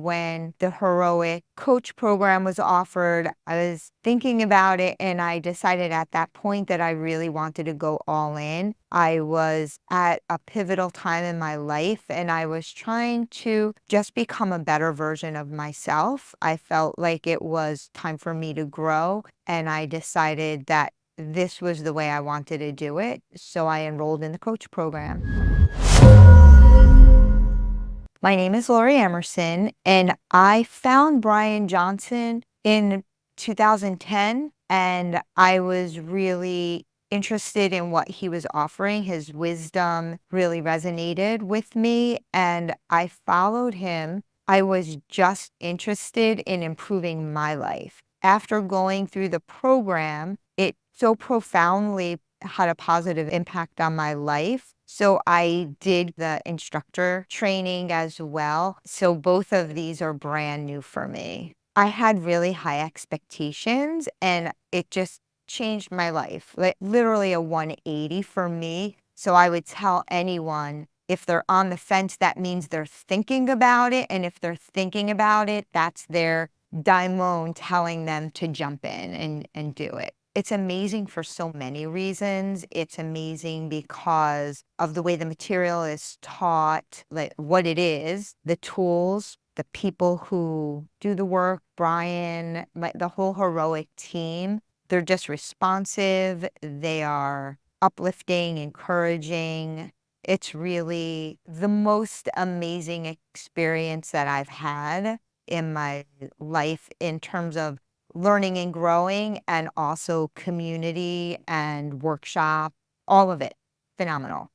when the heroic coach program was offered. I was thinking about it and I decided at that point that I really wanted to go all in. I was at a pivotal time in my life and I was trying to just become a better version of myself. I felt like it was time for me to grow and I decided that this was the way I wanted to do it. So I enrolled in the coach program. My name is Lori Emerson, and I found Brian Johnson in 2010, and I was really interested in what he was offering. His wisdom really resonated with me, and I followed him. I was just interested in improving my life. After going through the program, it so profoundly had a positive impact on my life. So I did the instructor training as well. So both of these are brand new for me. I had really high expectations and it just changed my life, like literally a 180 for me. So I would tell anyone if they're on the fence, that means they're thinking about it. And if they're thinking about it, that's their daimon telling them to jump in and do it. It's amazing for so many reasons. It's amazing because of the way the material is taught, like what it is, the tools, the people who do the work, Brian, the whole heroic team. They're just responsive. They are uplifting, encouraging. It's really the most amazing experience that I've had in my life in terms of learning and growing and also community and workshop, all of it. Phenomenal.